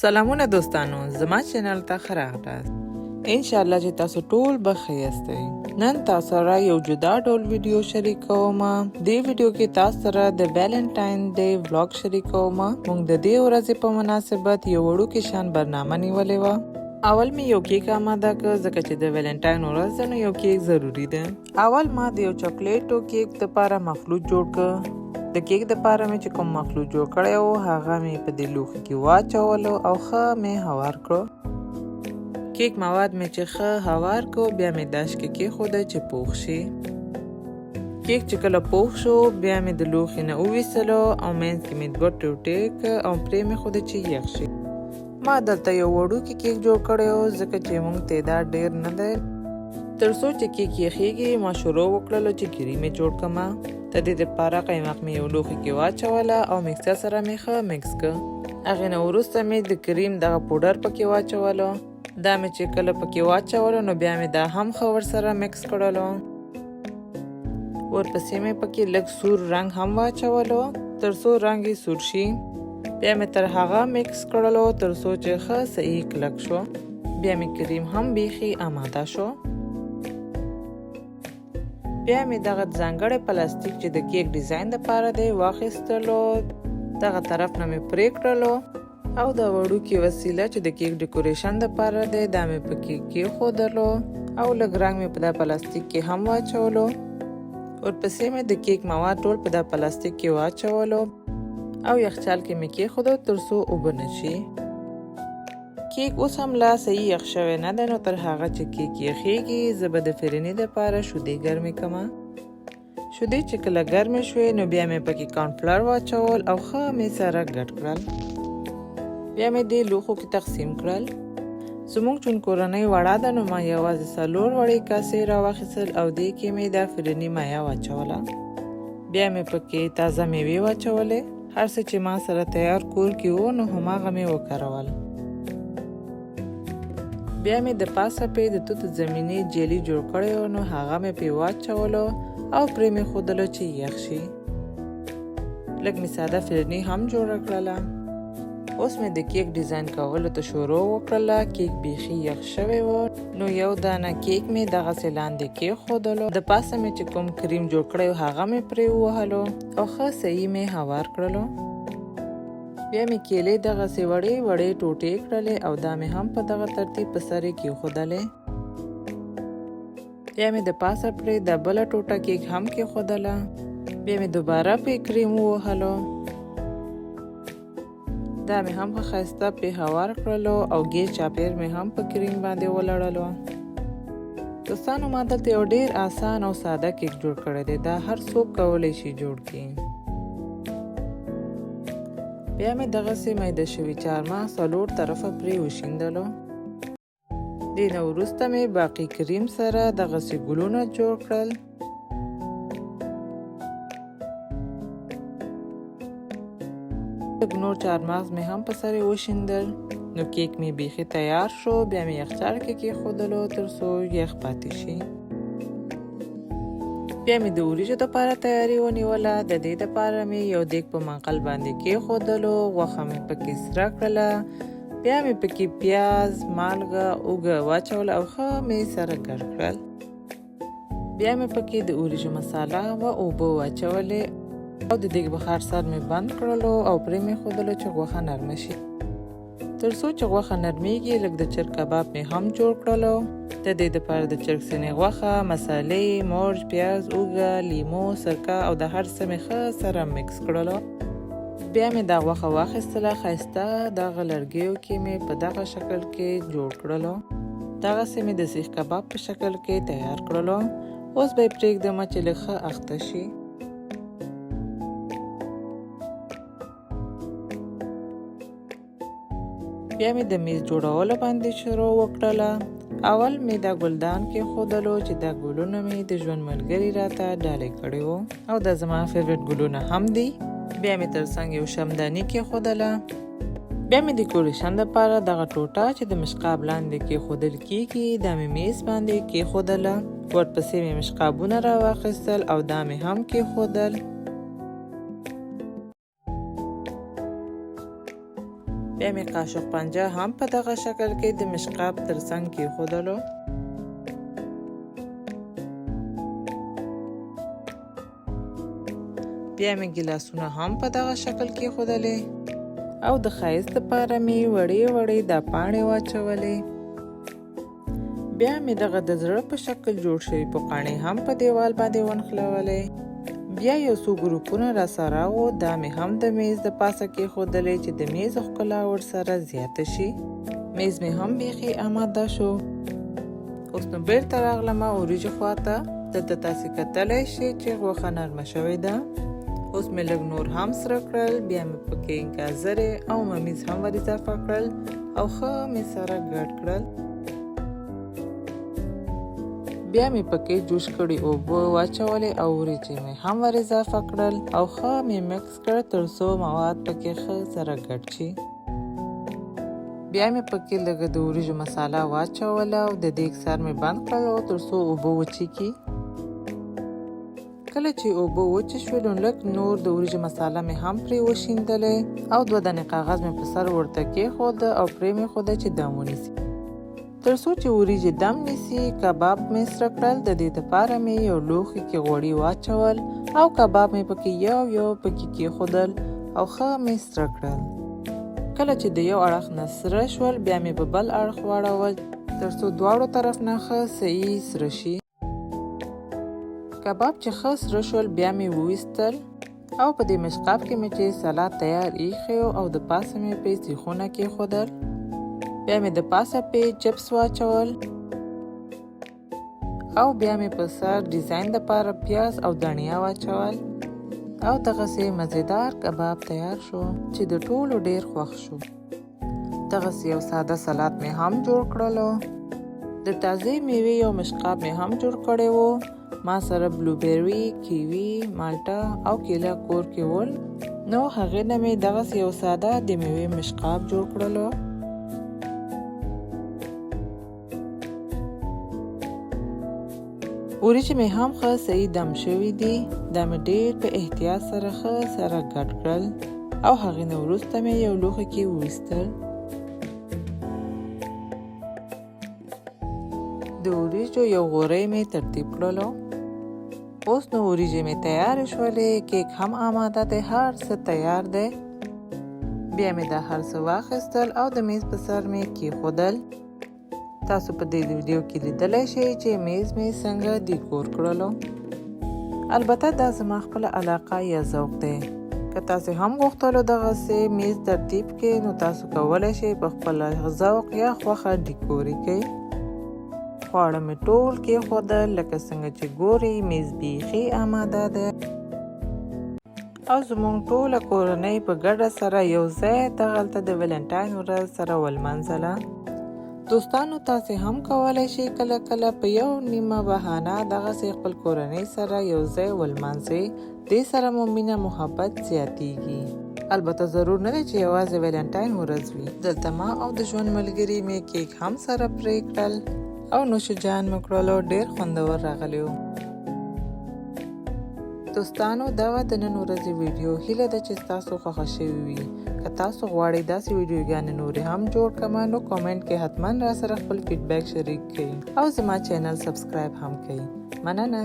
سلامونه دوستانو، زما چینل ته ښه راغلاست. انشاءالله چې تاسو ټول به ښه یاستئ. نن تاسو سره یو جدا ډول ویډیو شریکوم. دې ویډیو کې تاسو سره د ویلنټاین ډے ولاګ شریکوم. موږ د دې ورځې په مناسبت یو وړوکی شان برنامه نیولې وه. اول می یو کیک آماده کړ ځکه چې د ویلنټاین ورځ ده نو یو کیک ضروری ده. اول ما د یو چاکلیټو کیک لپاره مخلوط جوړ کړ. د کیک لپاره مې چې کوم مخلوط جوړ کړی و هغه مې په دې لوښي کې واچولو او ښه مې هوار کړو. کیک مواد مې چې ښه هوار کړو بیا مې داش کې کېښوده چې پوخ شي. کیک چې کله پوخ شو بیا مې د لوښي نه وویستلو او منځ کې مې 2 ټوټې کړ او پرې مې ښوده چې یخ شي. ما دلته یو وړوکی کیک جوړ کړی و ځکه چې موږ تعداد ډېر نه دی. تر څو چې کیک یخیږي ما شروع وکړله چې کریم یې جوړ کړمه. د دې دپاره قیماق مې یو لوښي کې واچوله او مکسر سره مې ښه مکس کړ. هغې نه وروسته مې د کریم دغه پوډر پکې واچولو. دا مې چې کله پکې واچولو نو بیا مې دا هم ښه ورسره مکس کړلو. ورپسې مې پکې لږ سور رنګ هم واچولو تر څو رنګ یې سور شي. بیا مې تر هغه مکس کړلو تر څو چې ښه صحیح کلک شو. بیا مې کریم هم بیخي آماده شو. بیا مې دغه ځانګړی پلاستیک چې د کیک ډیزاین دپاره دی واخیستلو. دغه طرف نه مې پرې کړلو او د وړوکې وسیله چې د کیک ډیکوریشن دپاره دی دا مې پکې کېښودلو او لږ رنګ مې په دا پلاستیک کې هم واچولو. ورپسې مې د کیک مواد ټول په دا پلاستیک کې واچولو او یخچال کې مې کېښودو تر څو اوبه نه شي. کیک اوس هم لا صحیح یخ شوی نه دی نو تر هغه چې کیک یخیږي زه به د فرني دپاره شیدې ګرمې کړمه. شیدې چې کله ګرمې شوې نو بیا مې پکې کارنفلاور واچول او ښه مې سره ګډ کړل. بیا مې دې لوښو کې تقسیم کړل. زموږ چون کورنۍ وړه ده نو ما یوازې 4 وړې کاسې راواخیستل او دې کې مې دا فرني مایه واچوله. بیا مې پکې تازه میوې واچولې. هر څه چې ما سره تیار کور کې و نو هماغه مې وکارول. بیا مې د پاسه پې د توت زمیني جیلی جوړ کړی و نو هغه مې پې واچولو او پرې مې ښودلو چې یخ شي. لږ مې ساده فرني هم جوړه کړله. اوس مې د کیک ډیزاین کولو ته شروع وکړله. کیک بیخي یخ شوی و نو یو دانه کیک مې دغسې لاندې کېښودلو. د پاسه مې چې کوم کریم جوړ کړی و هغه مې پرې ووهلو او ښه صحیح مې هوار کړلو. بیا مې کیلې دغسې وړې وړې ټوټې کړلې او دا مې هم په دغه ترتیب په سر یې کېښودلې. بیا مې د پاسه پرې د بله ټوټه کیک هم کېښودله. بیا مې دوباره پې کریم ووهلو. دا مې هم ښه ښایسته پې هوار کړلو او ګیس چاپیر مې هم په کریم باندې ولړلو. دوستانو ما دلته یو ډېر آسان او ساده کیک جوړ کړی دی. دا هر څوک کولی شي جوړ کړي. بیا مې دغسې میده شوي چهارمغز 4 طرفه پرې وشیندلو. دې نه وروسته مې باقي کریم سره دغسې ګلونه جوړ کړل. نور چهارمغز مې هم په سر یې وشیندل. نو کیک مې بیخي تیار شو. بیا مې یخچال کې کېښودلو تر څو یخ پاتې شي. بیا مې د وریجو دپاره تیاری ونیوله. د دې دپاره مې یو دیګ په منقل باندې کېښودلو. غوښه مې پکې سره کړله. بیا مې پکې پیاز، مالګه، اوږه واچوله او ښه مې سره ګډ کړل. بیا مې پکې د وریجو مساله و اوبه واچولې او د دیګ بخار سر مې بند کړلو او پرې مې ښودلو چې غوښه نرمه شي. تر څو چې غوښه نرمیږي لږ د چرګ کباب مې هم جوړ کړلو. د دې دپاره د چرګ سینې غوښه، مسالې، مرچ، پیاز، اوږه، لیمو، سرکه او د هر څه مې ښه سره مکس کړلو. بیا مې دا غوښه واخیستله. ښایسته دغه لرګیو کې مې په دغه شکل کې جوړ کړلو. دغسې مې د سیخ کباب په شکل کې تیار کړلو. اوس به یې پرېږدمه چې لږ ښه اخته شي. بیا مې د میز جوړولو باندې شروع وکړله. اول مې دا ګلدان کېښودلو چې دا ګلونه مې د ژوند ملګري راته ډالۍ کړي وو او دا زما فیوریټ ګلونه هم دي. بیا مې ترڅنګ یو شمداني کېښودله. بیا مې ډیکوریشن دپاره دغه ټوټه چې د مشقاب لاندې کېښودل کېږي دا مې میز باندې کېښودله. ورپسې مې مشقابونه راواخیستل او دا مې هم کېښودل. بیا مې قاشق پنجه هم په دغه شکل کې د مشقاب ترڅنګ کېښودلو. بیا مې ګیلاسونه هم په دغه شکل کېښودلې او د ښایست لپاره مې وړې وړې دا پاڼې واچولې. بیا مې دغه د زړه په شکل جوړ شوي پوکاڼې هم په دیوال باندې ونښلولې. بیا یو څو ګروپونه را سره وو، دا مې هم د میز د پاسه کېښودلې چې د میز ښکلا ورسره زیاته شي. میز مې هم بیخي آماده شو. اوس نو بیرته راغلمه وریجو خواته. دلته تاسې کتلی شئ چې غوښه نرمه شوې ده. اوس مې لږ نور هم سره کړل. بیا مې پکې ګازرې او ممیز هم ور اضافه کړل او ښه مې سره ګډ کړل. بیا مې پکې جوش کړي اوبه واچولې او وریجې مې هم ور اضافه کړل او ښه مې مکس کړ تر څو مواد پکې ښه سره ګډ شي. بیا مې پکې لږه د وریجو مساله واچوله او د دیګ سر مې بند کړل تر څو اوبه وچیږي. کله چې اوبه وچې شوې نو لږ نور د وریجو مساله مې هم پرې وشیندلې او 2 دانې کاغذ مې په سر ورته کېښوده او پرې مې ښوده چې دم ونیسي. تر څو چې وریجې دم نیسي کباب مې سره کړل. د دې دپاره مې یو لوښي کې غوړي واچول او کباب مې پکې یو یو پکې کېښودل او ښه مې سره کړل. کله چې د یو اړخ نه سره شول بیا مې په بل اړخ واړول تر څو دواړو طرف نه ښه صحیح سره شي. کباب چې ښه سره شول بیا مې وویستل او په دې مشقاب کې مې چې سلاد تیار ایښی او د پاسه مې پې سیخونه کېښودل. بیا مې د پاسه پې چپس واچول او بیا مې په سر ډیزاین دپاره پیاز او دڼیا واچول او دغسې مزیدار کباب تیار شو چې د ټولو ډیر خوښ شو. دغسې یو ساده سلاد مې هم جوړ کړلو. د تازه میوې یو مشقاب مې هم جوړ کړی و. ما سره بلوبیری، کیوي، مالټه او کیله کور کې ول. نو هغې نه مې دغسې یو ساده د میوې مشقاب جوړ کړلو. وریجې مې هم ښه صحیح دم شوي دي. دا مې ډېر په احتیاط سره ښه سره ګډ کړل او هغې نه وروسته مې یو لوښي کې وویستل. د وریجو یو غوری مې ترتیب کړلو. اوس نو وریجې مې تیار شولې. کیک هم آماده دی، هر څه تیار دی. بیا مې دا هر څه واخیستل او د میز په سر مې کېښودل. تاسو په دې ویډیو کې لیدلی شئ چې میز مې څنګه ډیکور کړلو. البته دا زما خپله علاقه یا ذوق دی. که تاسو هم غوښتلو دغسې میز ترتیب کې نو تاسو کولی شئ په خپل ذوق یا خوښه ډیکور کړئ. خواړه مې ټول کېښودل لکه څنګه چې ګورئ میز بیخي آماده دی او زموږ ټوله کورنۍ په ګډه سره یو ځای دغلته د ویلنټاین ورځ سره ولمانځله. دوستانو تاسې هم کولی شئ کله کله په یو نیمه بهانه دغسې خپل کورنۍ سره یو ځای ولمانځئ. دې سره مو مینه محبت زیاتیږي. البته ضرور نه دی چې یوازې ویلنټاین ورځ وي. دلته ما او د ژوند ملګري مې کیک هم سره پرې کړل او نوش جان مې کړلو. ډېر خوندور راغلی و. دوستانو دا وه د نن ورځې ویډیو. هیله ده چې ستاسو خوښه شوې وي. که تاسو غواړئ داسې ویډیوګانې نورې هم جوړ کړم نو کامنټ کې حتما را سره خپل فیډبیک شریک کړئ او زما چینل سبسکرایب هم کړئ. مننه.